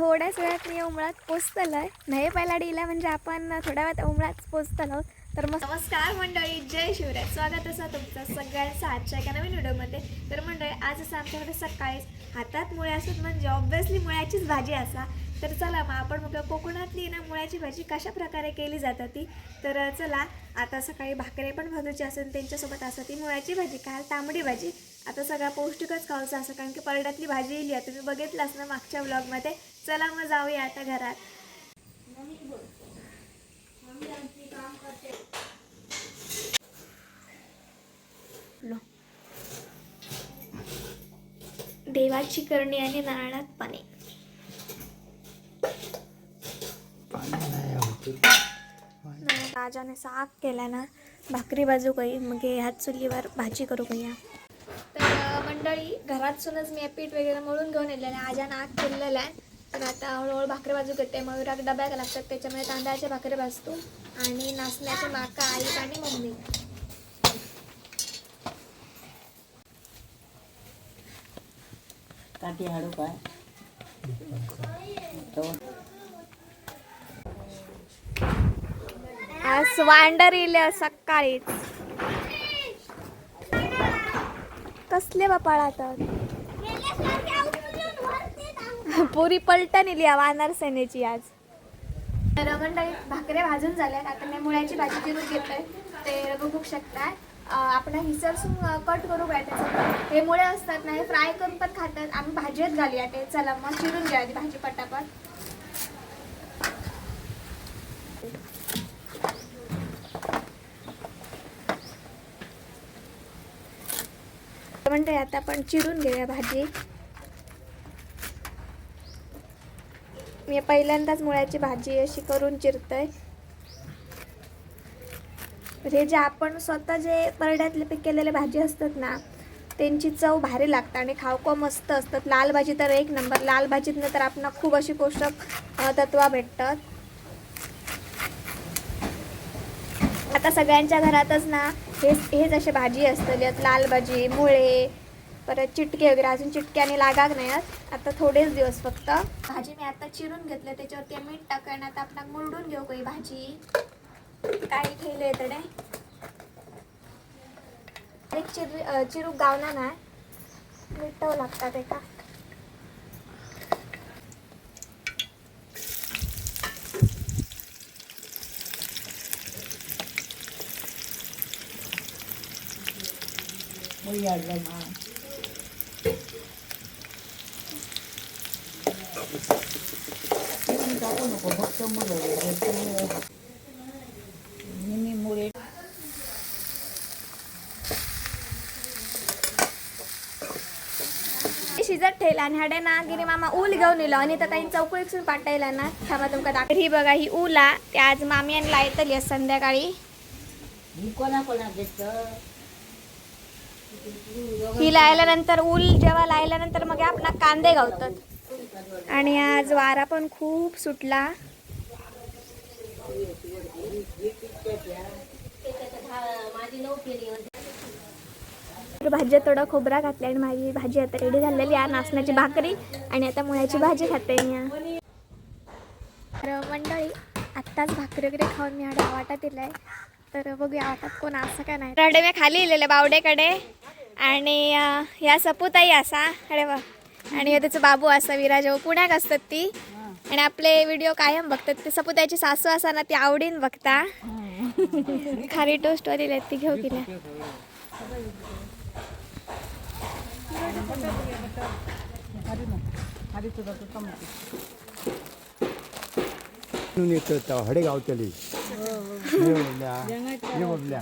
थोड्याच वेळात मी उमळात पोचतलोय. नाही पहिला डिला म्हणजे आपण थोड्या वेळात उमळात पोचतलो. तर मग नमस्कार मंडळी, जय शिवराय. स्वागत असं तुमचं सगळ्यांचं आजच्या एका नवीन व्हिडिओमध्ये. तर मंडळी आज असं आमच्याकडे सकाळीच हातात मुळे असत म्हणजे ऑब्व्हियसली मुळ्याचीच भाजी असा. तर चला मग आपण बघूया कोकणातली ना मुळ्याची भाजी कशा प्रकारे केली जातात ती. तर चला आता सकाळी भाकरी पण भाजूची असेल त्यांच्यासोबत असं ती मुळ्याची भाजी काल तांबडी भाजी. आता सगळा पौष्टिकच खायचं असं कारण की परड्यातली भाजी येईल आहे, तुम्ही बघितलास ना मागच्या व्लॉगमध्ये. चला मग जाऊया आता घरात. देवाची करणी आणि नारळात पाणी. राजाने साग केला ना, भाकरी बाजू काही मग ह्याच चुलीवर भाजी करू या. तर मंडळी घरातूनच मी पीठ वगैरे मळून घेऊन येलेलं आहे. आजा नाग केलेलं आहे. तर आता हळूहळू भाकरी बाजू घेते. मयुराक डब्या लागतात त्याच्यामध्ये तांदळाच्या भाकरी भाजतो आणि नाचण्याचे माका आई आणि मम्मी. काठी हाडू काय आज वांडर इले सकाळीच कसले बापाळा तर पुरी पलटण इली वानर सेनेची आज. तर मंडळी भाकऱ्या भाजून झाल्यात. आता मी मुळ्याची भाजी चिरून घेतोय ते बघू शकता. आपण हिसरसून कट करू त्याचं. हे मुळे असतात ना, हे फ्राय करून पण खातात. आम्ही भाजीच घालूया ते. चला मग चिरून घ्या ती भाजी पटापट. म्हणजे आता आपण चिरून घेऊया भाजी. मी पहिल्यांदाच मुळ्याची भाजी अशी करून चिरतोय. हे जे आपण स्वतः जे परड्यातले पिकलेले भाजी असतात ना, त्यांची चव भारी लागतात आणि खावको मस्त असतात. लाल भाजी तर एक नंबर. लाल भाजीतनं तर आपण खूप अशी पोषक तत्व भेटतात. आता सगळ्यांच्या घरातच ना हेच अशी भाजी असतली. लाल भाजी, मुळे, परत चिटके वगैरे. अजून चिटक्याने लागाक नाही आता थोडेच दिवस फक्त. भाजी मी आता चिरून घेतलं, त्याच्यावरती मीठ टाकून आता आपण मुरडून घेऊ काही भाजी. काय ठेवले तडे एक चिरूक गावना ना मिठाव लागतात एका. टाकू नको फक्त मुळे शिजत ठेवला आणि हाडे ना गिरी मामा ऊल घेऊन येलो आणि तर काही चौकळीसून पाठवला ना. थांबा तुमका दाखव. ही बघा ही ऊला ते आज मामी आणि लायतली संध्याकाळी. ही लायल्यानंतर ऊल जेव्हा लायल्यानंतर मग आपण कांदे गावतात. आणि आज वारा पण खूप सुटला. भाजी थोडा खोबरा घातला आणि माझी भाजी आता रेडी झालेली आहे. नाचण्याची भाकरी आणि आता मुळ्याची भाजी खाते. तर मंडळी आत्ताच भाकरी वगैरे खाऊन मी आडे आवाटात दिलाय. तर बघूया आवाटात कोण असं काय नाही. तर मी खाली इलेले बावडेकडे आणि ह्या सपूताई असा अरे वा. आणि त्याचं बाबू असा विराज पुण्याक असतात ती. आणि आपले व्हिडिओ कायम बघतात. ते सपूताईची सासू असा ना ती आवडीन बघता. खारी टोस्ट वरील ती घेऊ केल्या. हडे गावतली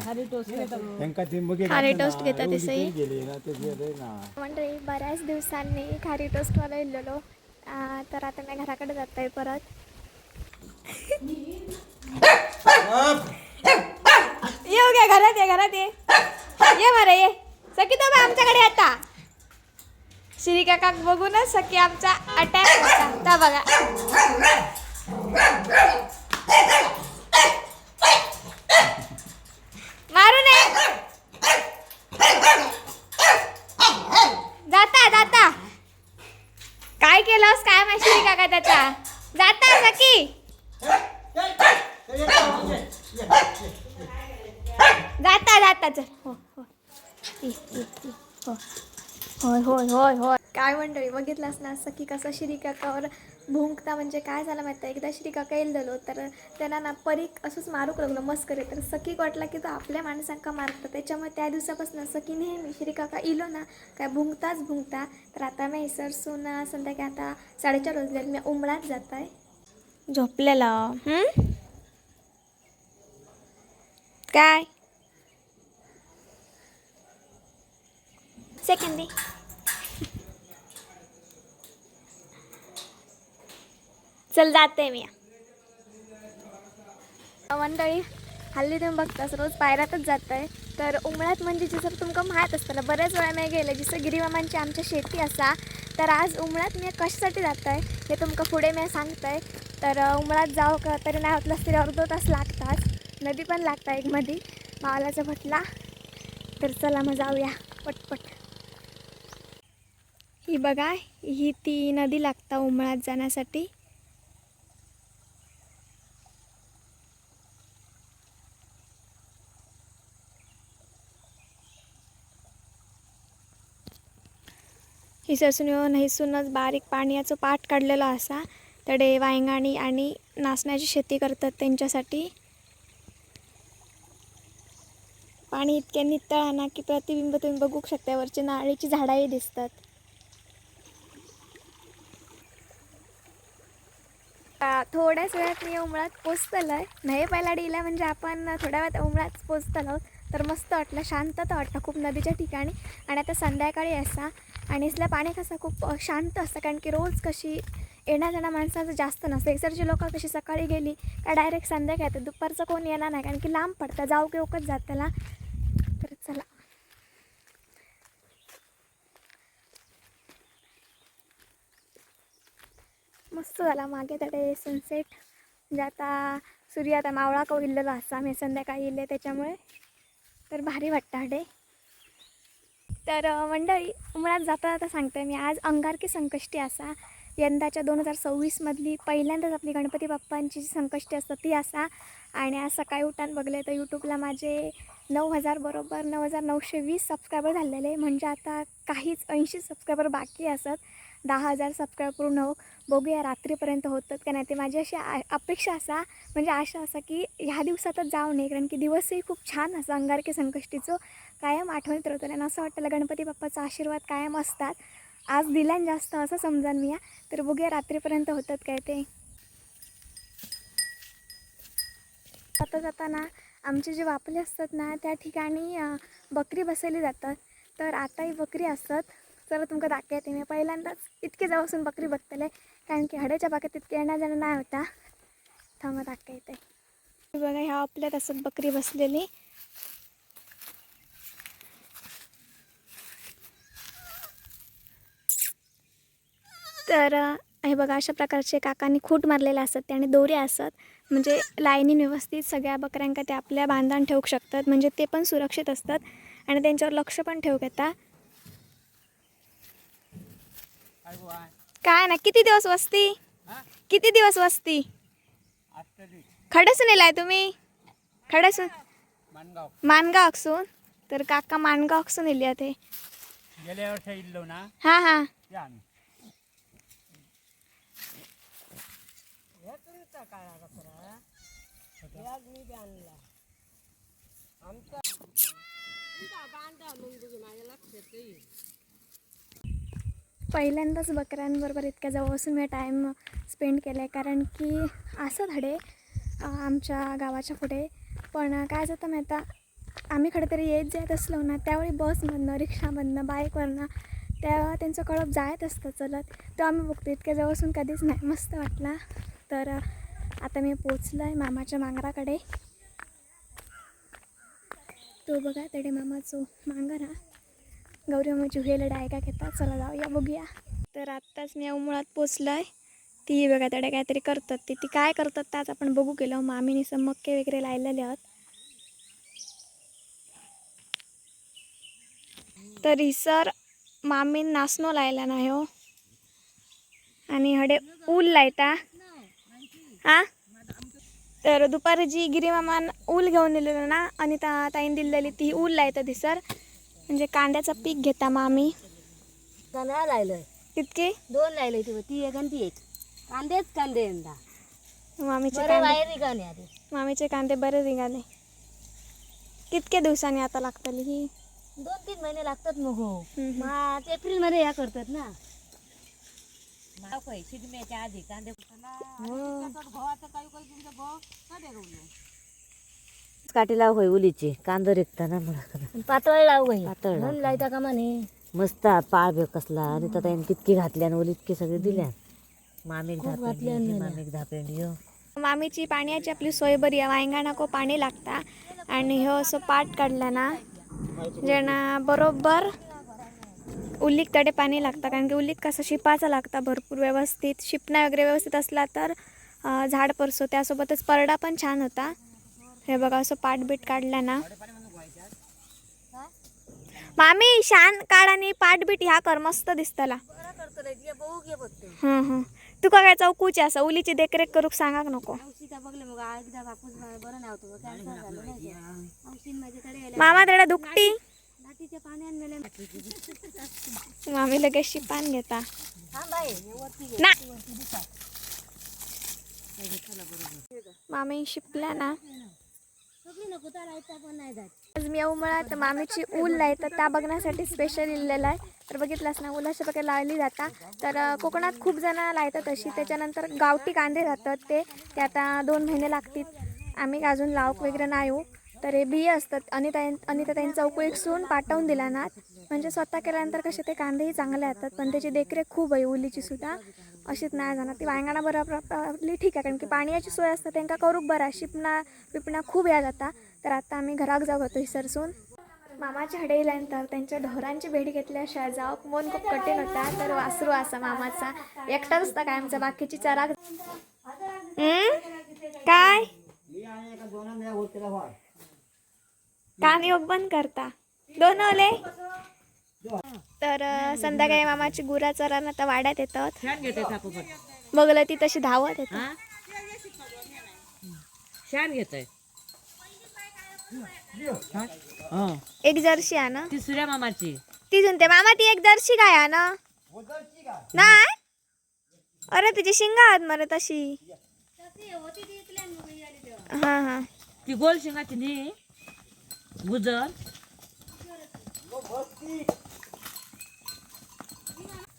खारी टोस्ट घेतात म्हणजे बऱ्याच दिवसांनी खारी टोस्ट मला इलेलो. तर आता मी घराकडे जात आहे परत. येऊ घ्या घरात ये मारे ये सखी तो आमच्याकडे आता. श्री काका बघूनच सखी आमचा अटॅक होता बघा. मारू नये. जाता काय केलास काय माहिती काका त्याचा जाता सकी जाता जाता चल हो हो हो होय होय होय होय काय मंडळी बघितलंस ना असं की कसं श्री काकावर भुंकता म्हणजे काय झालं माहिती एकदा श्री काका येईल दिलो तर त्यांना ना परीक असंच मारूक लागलं मस्करे तर सखी वाटला की तो आपल्या माणसांका मारतो त्याच्यामुळे त्या दिवसापासून सखी नेहमी श्री काका इलो ना काय भुंकताच भुंकता तर आता मी इसरसून संध्याकाळी आता 4:30 वाजले मी उमरात जात आहे झोपलेला काय सेकंड दे चल जाते मी मंडळी हल्ली तुम्ही बघतास रोज पायऱ्यातच जात आहे तर उमळ्यात म्हणजे जसं तुमका माहीत असतं बऱ्याच वेळा नाही गेले जसं गिरीमामांची आमच्या शेती असा तर आज उमळ्यात मी कशासाठी जात आहे हे तुमका पुढे मी सांगताय तर उमळ्यात जाऊ का तरी नाही होतलास तरी अर्धा तास लागतात नदी पण लागता एक मध्ये मावलाचा भटला तर चला मग जाऊया पटपट ही बघा ही ती नदी लागता उमळ्यात जाण्यासाठी हिसरसून येऊन हिसूनच बारीक पाण्याचं पाट काढलेलं असा तडे वांगाणी आणि नाचण्याची शेती करतात त्यांच्यासाठी पाणी इतक्या नितळ आहे ना की प्रतिबिंब तुम्ही बघू शकता वरची नारळीची झाडाही दिसतात थोड्याच वेळात मी उमळ्यात पोचतलोय नाही पहिला डिला म्हणजे आपण थोड्या वेळात उमळ्यात पोचतलो तर मस्त वाटलं शांतता वाटतं खूप नदीच्या ठिकाणी आणि आता संध्याकाळी असा आणि इसलं पाणी कसं खूप शांत असतं कारण की रोज कशी येण्या जाणं माणसाचं जास्त नसतं इकडची लोक कशी सकाळी गेली का डायरेक्ट संध्याकाळी येतात दुपारचं कोण येणार नाही कारण की लांब पडतं जाऊ की ओकच जात त्याला तर चला मस्त झाला मागे तडे सनसेट म्हणजे आता सूर्य आता मावळा का इल्लेला असा मी संध्याकाळी इल्ले त्याच्यामुळे तर भारी वाटतं हाडे तर मंडळी उमळ्यात जाता जाता सांगते मी आज अंगारकी संकष्टी असा यंदाच्या 2026 पहिल्यांदाच आपली गणपती बाप्पांची जी संकष्टी असतात ती असा आणि आज सकाळी उठान बघले तर यूट्यूबला माझे 9,000 बरोबर 9,920 सबस्क्रायबर झालेले म्हणजे आता काहीच 80 सबस्क्रायबर बाकी असत 10,000 सबस्क्रायबर पूर्ण हो बघूया रात्रीपर्यंत होतात का नाही ते माझी अशी अपेक्षा असा म्हणजे आशा असा की ह्या दिवसातच जाऊ नये कारण की दिवसही खूप छान असं अंगारकी संकष्टीचं कायम आठवणीत राहतो आणि असं वाटतं गणपती बाप्पाचा आशीर्वाद कायम असतात आज दिल्यान जास्त असं समजान मी तर बघूया रात्रीपर्यंत होतात काय ते जाता जाताना आमचे जे वापले असतात ना त्या ठिकाणी बकरी बसवली जातात तर आता ही बकरी असतात चला तुमका दाखवते मी पहिल्यांदाच इतके जवळसून बकरी बघतले कारण की हड्याच्या बागेत इतके येण्याजाणं नाही होता थांबा दाखवते बघा ह्या आपल्यात असत बकरी बसलेली तर हे बघा अशा प्रकारचे काकांनी खूट मारलेले असतात त्याने दोरे असतात म्हणजे लाईनीन व्यवस्थित सगळ्या बकऱ्यांका ते आपल्या बांधान ठेवू शकतात म्हणजे ते पण सुरक्षित असतात आणि त्यांच्यावर लक्ष पण ठेवू घेता काय ना किती दिवस वस्ती खडसून येलाय तुम्ही खडसून मानगाव अकसून तर काका मानगाव अकसून येली ते गेल्या वर्षी इल्लो ना हां हां पहिल्यांदाच बकऱ्यांबरोबर इतक्या जवळपासून मी टाईम स्पेंड केला आहे कारण की असं धडे आमच्या गावाच्या पुढे पण काय जातं मी आता आम्ही खरं तरी येत जात असलो ना त्यावेळी बसमधनं रिक्षामधनं बाईकवरनं तेव्हा त्यांचं कळप जायत असतं चलत तेव्हा आम्ही बघतो इतक्या जवळपासून कधीच नाही मस्त वाटला तर आता मी पोचलो आहे मामाच्या मांगराकडे तो बघा तडे मामाचो मांगर हा गौरी मामाची हुयला डायका घेतात चला जाऊया बघूया तर आत्ताच मी उमळात पोचलो आहे ती बघा तडे काहीतरी करतात ती काय करतात त्याच आपण बघू गेलो मामीने मक्के वगैरे लायलेले आहोत तर हिसर मामीन नाचनो लायला नाही हो आणि हडे ऊल लायता हा. तर दुपारी जी गिरीमामान ऊल घेऊन दिलेलं ना आणि ताईन दिलेली ती ऊल लायता दिसर म्हणजे कांद्याचं पीक घेता मामी. कांदा लायलंय कितके 2 लायलंय ती एक आणि ती एक कांदे यंदा मामीचे बरं कांदे बाहेर निघाले आधी मामीचे कांदे बरे निघाले. कितके दिवसांनी आता लागतली ही 2-3 महिने लागतात मग हो. हम्म. मार्च एप्रिल मध्ये या करतात ना. शिगम्याच्या आधी कांदे काठी लाव होय उलीची कांदा रेखताना मला पातळ लाव होय पातळ म्हणून लायता का म्हणे मस्त पाळ बे कसला आणि तर त्याने कितकी घातल्या आणि ओलीतके सगळे दिल्या मामीक धापेंडी हो. मामीची पाण्याची आपली सोय बरी आहे. वांगणाको पाणी लागता आणि ह्यो असं पाट काढला ना जेणा बरोबर उल्लीक तडे पाणी लागतं कारण की उल्लीक कसं शिपाचा लागता भरपूर व्यवस्थित. शिपणा वगैरे व्यवस्थित असला तर झाड परसो. त्यासोबतच परडा पण छान होता. हे बघा असं पाटबीट काढला ना मामी शान काढ आणि पाटबीट ह्या कर मस्त दिसतला. हां तुका काय चौकूची असं उलीची देखरेख करूक सांगाक नको. मामा तेवढा दुखटी मामी लगेच शिपान घेता ना. मामी शिपल्या ना आज मी उमळा तर मामीची ऊल लायतात त्या बघण्यासाठी स्पेशल इल्लेला आहे. तर बघितलंस ना ऊलाच्या प्रकारे लावली जाता. तर कोकणात खूप जण लायतात अशी. त्याच्यानंतर गावठी कांदे राहतात ते आता 2 महिने लागतील. आम्ही अजून लावक वगैरे नाही येऊ. तर हे बिये असतात अनिता त्यांनी चौको एक सून पाठवून दिला ना म्हणजे स्वतः केल्यानंतर कसे ते कांदेही चांगले येतात. पण त्याची देखरेख खूप आहे उलीची सुद्धा अशीच नाही जाणार. ती वांगणा बरोबर आपली ठीक आहे कारण की पाण्याची सोय असतं त्यांना करूक बरा. पिपणा खूप या जाता. तर आता आम्ही घराक जाऊ होतो हिसरसून. मामाच्या हडे येईल्यानंतर त्यांच्या ढोरांची भेट घेतल्याशिवाय जावक मन खूप कठीण होता. तर वासरू असा मामाचा एकटाच असता काय आमचा बाकीची चराक काय कान योग बंद करता 2 ओले. तर संध्याकाळी मामाची गुरा चरान आता वाड्यात येतात. बघलं ती तशी धावत येतात. छान घेतोय एक जर्सी आहे ना ती सूर्या मामाची ती जुनते मामा ती एक जर्सी काय आहे ना नाही. अरे तिची शिंगा आहेत मरे तशी. हा हा ती गोल शिंगाची नी गुजर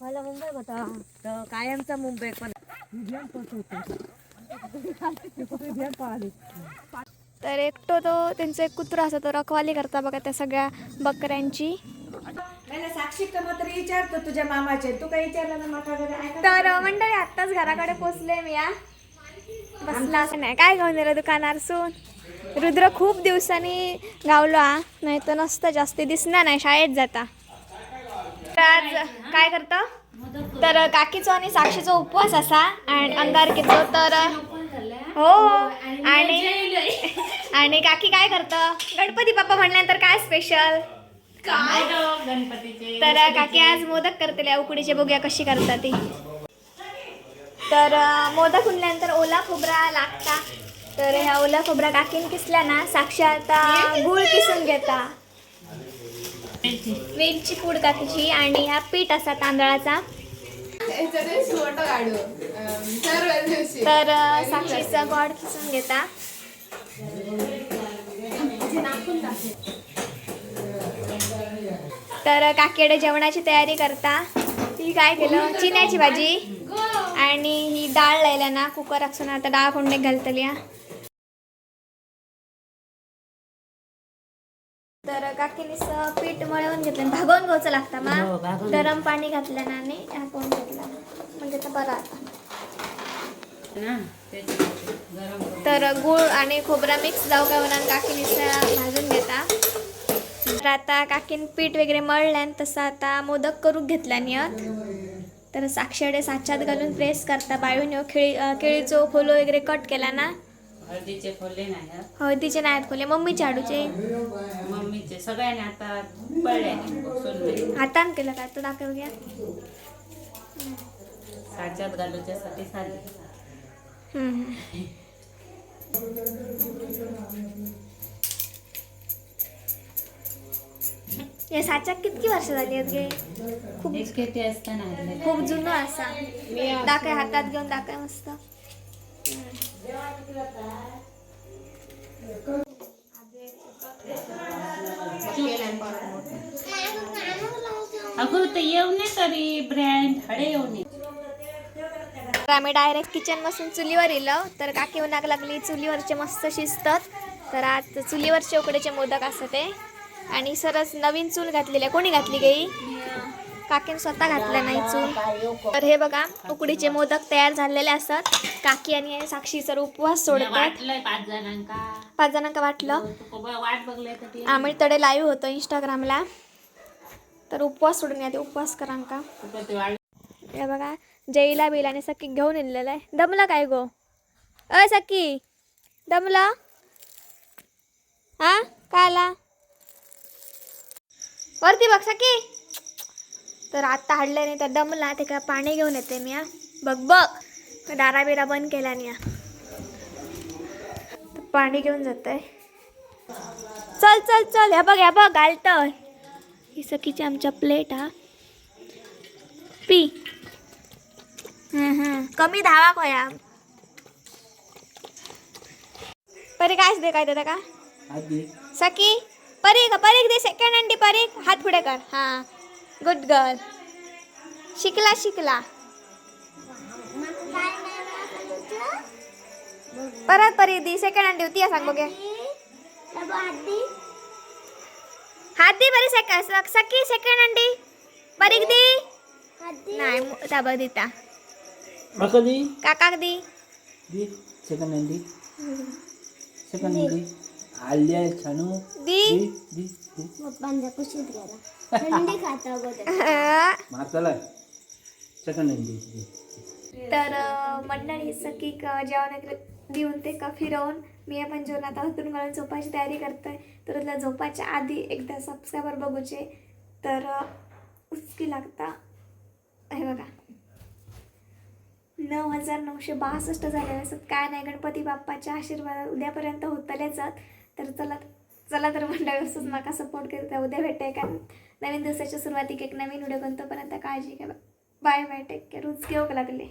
मला मुंबई होता तर कायमचा मुंबई पण तर एकटो तो त्यांचा एक कुत्रा असतो तो रखवाली करता बघा त्या सगळ्या बकऱ्यांची. साक्षी का मात्र विचारतो तुझ्या मामाचे तू काही विचारलं ना माका तर मंडळी आत्ताच घराकडे पोचले मी या बसला असं नाही काय घेऊन दिलं दुकानारसून. रुद्र खूप दिवसांनी गावलो हा नाही तर नसतं जास्ती दिसणार नाही शाळेत जाता. तर आज काय करतं तर काकीचो आणि साक्षीचा उपवास असा आणि अंगारकीचो तर हो आणि काकी काय करतं गणपती बाप्पा म्हणल्यानंतर काय स्पेशल गणपतीचे तर काकी आज मोदक करतले उकडीचे बघूया कशी करतात ती. तर मोदक उरल्यानंतर ओला खोबरा लागता. तर ह्या ओला खोबरा काकीन किसल्या ना साक्षी आता गूळ किसून घेता. वेलची पूड काकीची आणि हा पीठ असा तांदळाचा. तर साक्षीचा गोड किसून घेता. तर काकीकडे जेवणाची तयारी करता. ती काय केलं चिन्याची भाजी आणि ही डाळ लायल्या ना कुकर असून आता डाळ फोडणे घालतली. तर काकीने पीठ मळवून घेतलं भागवून घ्यायचं लागतं मग गरम पाणी घातलं ना आणि झाकून घेतलं म्हणजे तर बरं आता. तर गूळ आणि खोबरा मिक्स जाऊ का म्हणून काकीने भाजून घेता. तर आता काकीन पीठ वगैरे मळल्यान तसं आता मोदक करून घेतला नियत. तर साक्षीकडे साच्यात घालून प्रेस करता बाळून केळीचो खोलो वगैरे कट केला ना. हळदीचे खोले नाही हळदीचे नाहीत खोले मम्मीचे आडूचे मम्मीचे सगळ्यांनी आता पडले हातान केलं काय तर दाखव घ्या. साच्यात घालूच्यासाठी साडी. या साच्याक कितकी वर्ष झाली आहेत गे? खूप एकटे असताना आणले. खूप जुनं असा. दाखय हातात घेऊन दाखय मस्त. अगं ते येऊ नये तरी ब्रँड हडे येऊ नये. तर आम्ही डायरेक्ट किचन पासून चुलीवर येलो. तर काकी उन्हाक लागली चुलीवरचे मस्त शिजतात. तर आज चुलीवरचे उकडीचे मोदक असतात ते. आणि सरस नवीन चूल घातलेली आहे. कोणी घातली गई? काकीने स्वतः घातल्या नाही चूल. तर हे बघा उकडीचे मोदक तयार झालेले असतात. काकी आणि साक्षी सर उपवास सोडतात. वाटलंय 5 जणांका. 5 जणांका वाटलं. वाट बघलंय तर ते आम्ही तडे लाईव्ह होतो इंस्टाग्रामला. तर उपवास सोडून या ते उपवास करांका. हे बघा जयला बिलाने सखी घेऊन येलेलं आहे. दमला काय गो? अय सखी दमला? हा काय आला? वरती बघ सखी. तर आता हाडले नाही तर दमला ते का पाणी घेऊन येते मी. बघ बघ दारा बिरा बंद केला नाही. पाणी घेऊन जातंय. चल चल चल. ह्या बघ घालतंय. ही सखीची आमच्या प्लेट हा. पी. कमी धावा खोया. परी काय दे काय देता का सखी? परीक दे सेकंड हँडी. परीक हात पुढे कर. हा गुड गर्ल. शिकला. परत परीक दी सेकंड हँडी होती सांग बघे. हात दी परी सखी सेकंड हँडी. परीक दी नाही दाबा दिता. काकाक दी. सेकंड हँडी आल्या छानू दी. माताला सेकंड हँडी. तर मंडळी सखी जेवण देऊन ते का फिरवून मी पण जेवण आता हतून घालून झोपायची तयारी करतोय. तर तुला झोपायच्या आधी एकदा सबस्क्रायबर बघूचे. तर उचकी लागता. हे बघा 9,962 झाले असत. काय नाही गणपती बाप्पाच्या आशीर्वाद उद्यापर्यंत होतलेच. तर चला तर मंडळी असंच नका सपोर्ट करता. उद्या भेटते का नवीन दिवसाच्या सुरुवातीक एक नवीन व्हिडिओ बनतो. पण आता काळजी घ्या. Bye bye take care. उचकी लागले.